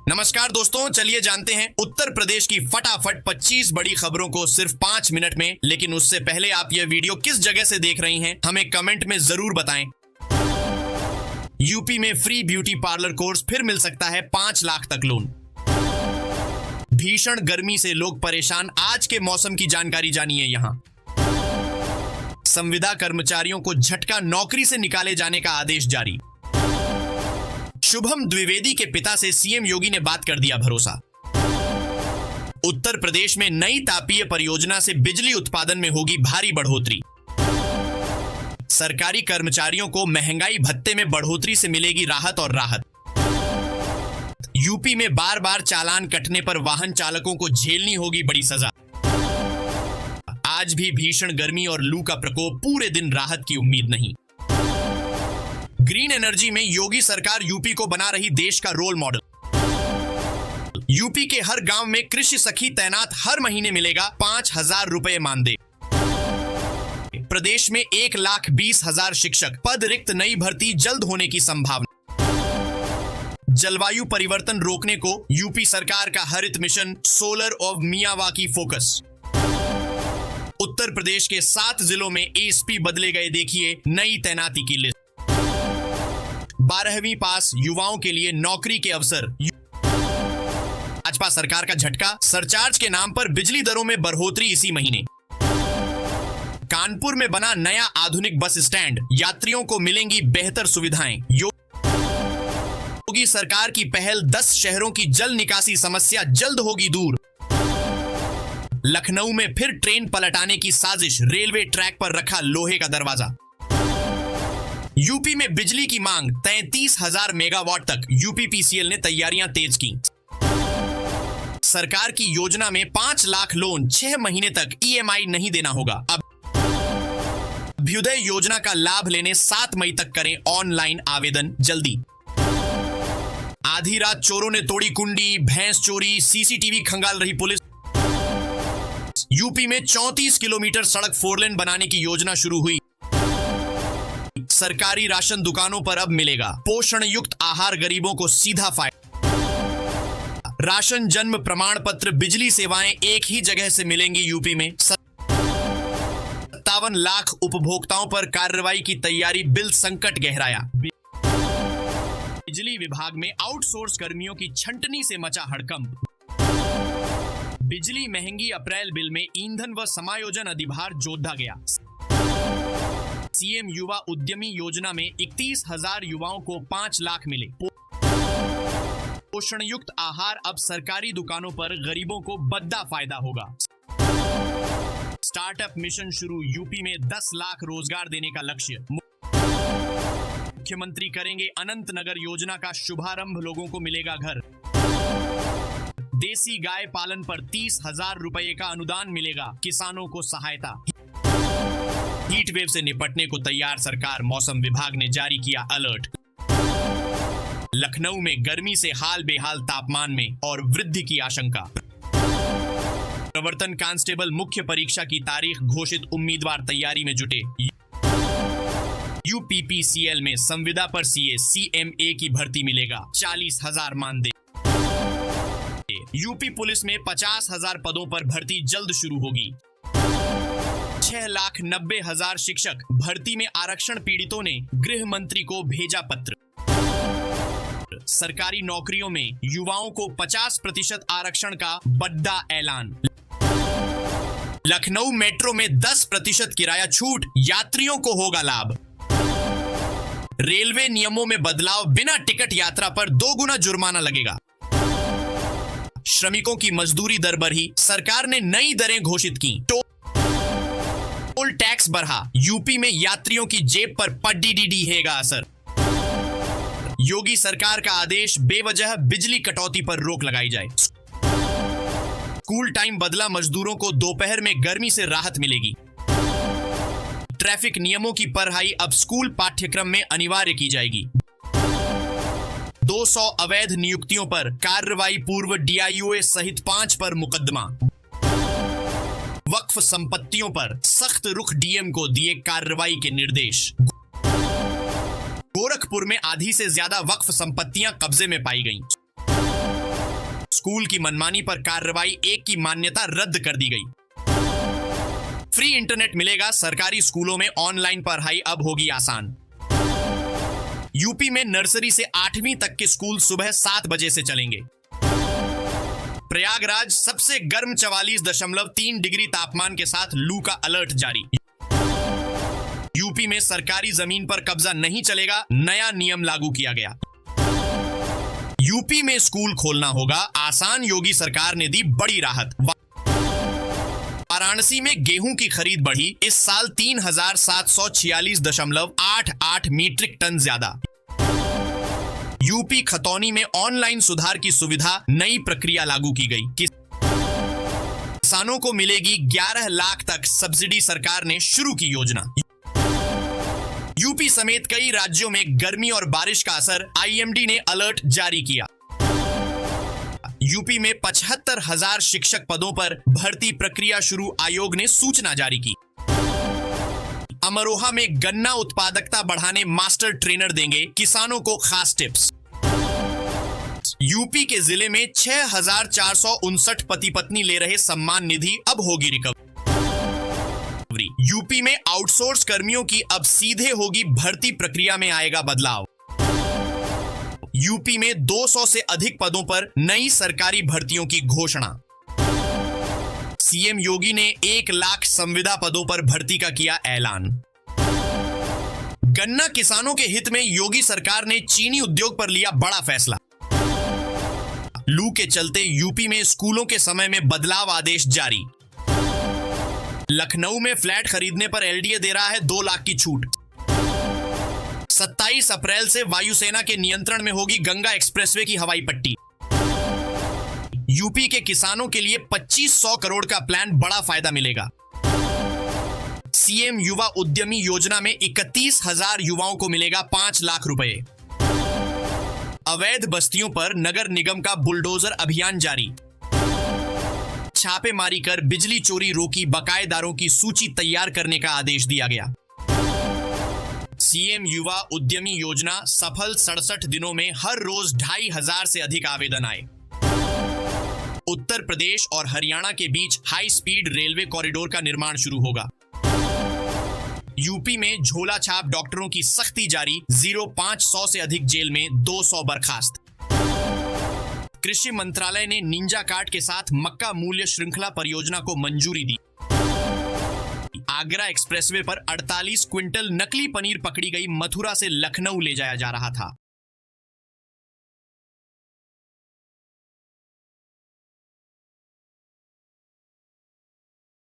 नमस्कार दोस्तों, चलिए जानते हैं उत्तर प्रदेश की फटाफट 25 बड़ी खबरों को सिर्फ 5 मिनट में। लेकिन उससे पहले आप यह वीडियो किस जगह से देख रही हैं हमें कमेंट में जरूर बताएं। यूपी में फ्री ब्यूटी पार्लर कोर्स फिर मिल सकता है 5 लाख तक लोन। भीषण गर्मी से लोग परेशान, आज के मौसम की जानकारी जानिए यहां। संविदा कर्मचारियों को झटका, नौकरी से निकाले जाने का आदेश जारी। शुभम द्विवेदी के पिता से सीएम योगी ने बात कर दिया भरोसा। उत्तर प्रदेश में नई तापीय परियोजना से बिजली उत्पादन में होगी भारी बढ़ोतरी। सरकारी कर्मचारियों को महंगाई भत्ते में बढ़ोतरी से मिलेगी राहत और राहत। यूपी में बार बार चालान कटने पर वाहन चालकों को झेलनी होगी बड़ी सजा। आज भी भीषण गर्मी और लू का प्रकोप, पूरे दिन राहत की उम्मीद नहीं। ग्रीन एनर्जी में योगी सरकार यूपी को बना रही देश का रोल मॉडल। यूपी के हर गांव में कृषि सखी तैनात, हर महीने मिलेगा 5,000 रुपए मानदेय। प्रदेश में 1,20,000 शिक्षक पद रिक्त, नई भर्ती जल्द होने की संभावना। जलवायु परिवर्तन रोकने को यूपी सरकार का हरित mission solar of Miyawaki focus. Uttar Pradesh के 7 जिलों में एसपी बदले गए, देखिए नई तैनाती की लिस्ट। 12वीं पास युवाओं के लिए नौकरी के अवसर। भाजपा सरकार का झटका, सरचार्ज के नाम पर बिजली दरों में बढ़ोतरी इसी महीने। कानपुर में बना नया आधुनिक बस स्टैंड, यात्रियों को मिलेंगी बेहतर सुविधाएं। योगी सरकार की पहल, 10 शहरों की जल निकासी समस्या जल्द होगी दूर। लखनऊ में फिर ट्रेन पलटाने की साजिश, रेलवे ट्रैक पर रखा लोहे का दरवाजा। यूपी में बिजली की मांग 33,000 मेगावाट तक, यूपीपीसीएल ने तैयारियां तेज की। सरकार की योजना में 5 लाख लोन, 6 महीने तक ईएमआई नहीं देना होगा। अब अभ्युदय योजना का लाभ लेने 7 मई तक करें ऑनलाइन आवेदन, जल्दी। आधी रात चोरों ने तोड़ी कुंडी, भैंस चोरी, सीसीटीवी खंगाल रही पुलिस। यूपी में 34 किलोमीटर सड़क 4 लेन बनाने की योजना शुरू हुई। सरकारी राशन दुकानों पर अब मिलेगा पोषण युक्त आहार, गरीबों को सीधा फायदा। राशन, जन्म प्रमाण पत्र, बिजली सेवाएं एक ही जगह से मिलेंगी यूपी में। 57 लाख उपभोक्ताओं पर कार्रवाई की तैयारी, बिल संकट गहराया। बिजली विभाग में आउटसोर्स कर्मियों की छंटनी से मचा हड़कंप। बिजली महंगी, अप्रैल बिल में ईंधन व समायोजन अधिभार जोड़ा गया। सीएम युवा उद्यमी योजना में 31,000 युवाओं को 5 लाख मिले। पोषण युक्त आहार, अब सरकारी दुकानों पर गरीबों को बद्दा फायदा होगा। स्टार्टअप मिशन शुरू, यूपी में 10 लाख रोजगार देने का लक्ष्य। मुख्यमंत्री करेंगे अनंतनगर योजना का शुभारंभ, लोगों को मिलेगा घर। देसी गाय पालन पर 30,000 रुपए का अनुदान मिलेगा, किसानों को सहायता। हीट वेव से निपटने को तैयार सरकार, मौसम विभाग ने जारी किया अलर्ट। लखनऊ में गर्मी से हाल बेहाल, तापमान में और वृद्धि की आशंका। प्रवर्तन कांस्टेबल मुख्य परीक्षा की तारीख घोषित, उम्मीदवार तैयारी में जुटे। यूपीपीसीएल में संविदा पर सीए, सीएमए की भर्ती मिलेगा 40,000 मानदेय। यूपी पुलिस में 50,000 पदों पर भर्ती जल्द शुरू होगी। 6,90,000 शिक्षक भर्ती में आरक्षण पीड़ितों ने गृह मंत्री को भेजा पत्र। सरकारी नौकरियों में युवाओं को 50% आरक्षण का बड़ा ऐलान। लखनऊ मेट्रो में 10% किराया छूट, यात्रियों को होगा लाभ। रेलवे नियमों में बदलाव, बिना टिकट यात्रा पर 2 गुना जुर्माना लगेगा। श्रमिकों की मजदूरी दर बढ़ी, सरकार ने नई दरें घोषित की। टोल टैक्स बढ़ा, यूपी में यात्रियों की जेब पर पड्डी हैगा असर। योगी सरकार का आदेश, बेवजह बिजली कटौती पर रोक लगाई जाए। स्कूल टाइम बदला, मजदूरों को दोपहर में गर्मी से राहत मिलेगी। ट्रैफिक नियमों की पढ़ाई अब स्कूल पाठ्यक्रम में अनिवार्य की जाएगी। 200 अवैध नियुक्तियों पर कार्रवाई, पूर्व डीआईओए सहित 5 पर मुकदमा। वक्फ संपत्तियों पर सख्त रुख, डीएम को दिए कार्रवाई के निर्देश। गोरखपुर में आधी से ज्यादा वक्फ संपत्तियां कब्जे में पाई गईं। स्कूल की मनमानी पर कार्रवाई 1 की मान्यता रद्द कर दी गई। फ्री इंटरनेट मिलेगा, सरकारी स्कूलों में ऑनलाइन पढ़ाई अब होगी आसान। यूपी में नर्सरी से 8वीं तक के स्कूल सुबह 7 बजे से चलेंगे। प्रयागराज सबसे गर्म 44.3 डिग्री तापमान के साथ लू का अलर्ट जारी। यूपी में सरकारी जमीन पर कब्जा नहीं चलेगा, नया नियम लागू किया गया। यूपी में स्कूल खोलना होगा आसान, योगी सरकार ने दी बड़ी राहत। वाराणसी में गेहूं की खरीद बढ़ी, इस साल 3746.88 मीट्रिक टन ज्यादा। यूपी खतौनी में ऑनलाइन सुधार की सुविधा, नई प्रक्रिया लागू की गई। किसानों को मिलेगी 11 लाख तक सब्सिडी, सरकार ने शुरू की योजना। यूपी समेत कई राज्यों में गर्मी और बारिश का असर, आईएमडी ने अलर्ट जारी किया। यूपी में 75,000 शिक्षक पदों पर भर्ती प्रक्रिया शुरू, आयोग ने सूचना जारी की। अमरोहा में गन्ना उत्पादकता बढ़ाने मास्टर ट्रेनर देंगे किसानों को खास टिप्स। यूपी के जिले में 6,459 पति पत्नी ले रहे सम्मान निधि, अब होगी रिकवरी। यूपी में आउटसोर्स कर्मियों की अब सीधे होगी भर्ती, प्रक्रिया में आएगा बदलाव। यूपी में 200 से अधिक पदों पर नई सरकारी भर्तियों की घोषणा। सीएम योगी ने 1 लाख संविदा पदों पर भर्ती का किया ऐलान। गन्ना किसानों के हित में योगी सरकार ने चीनी उद्योग पर लिया बड़ा फैसला। लू के चलते यूपी में स्कूलों के समय में बदलाव, आदेश जारी। लखनऊ में फ्लैट खरीदने पर एलडीए दे रहा है 2 लाख की छूट। 27 अप्रैल से वायुसेना के नियंत्रण में होगी गंगा एक्सप्रेसवे की हवाई पट्टी। यूपी के किसानों के लिए 2500 करोड़ का प्लान, बड़ा फायदा मिलेगा। सीएम युवा उद्यमी योजना में 31,000 युवाओं को मिलेगा 5 लाख रुपए। अवैध बस्तियों पर नगर निगम का बुलडोजर अभियान जारी। छापेमारी कर बिजली चोरी रोकी, बकायेदारों की सूची तैयार करने का आदेश दिया गया। सीएम युवा उद्यमी योजना सफल, 67 दिनों में हर रोज 2,500 से अधिक आवेदन आए। उत्तर प्रदेश और हरियाणा के बीच हाई स्पीड रेलवे कॉरिडोर का निर्माण शुरू होगा। यूपी में झोला छाप डॉक्टरों की सख्ती जारी, 0500 से अधिक जेल में 200 बर्खास्त। कृषि मंत्रालय ने निंजा कार्ड के साथ मक्का मूल्य श्रृंखला परियोजना को मंजूरी दी। आगरा एक्सप्रेसवे पर 48 क्विंटल नकली पनीर पकड़ी गई, मथुरा से लखनऊ ले जाया जा रहा था।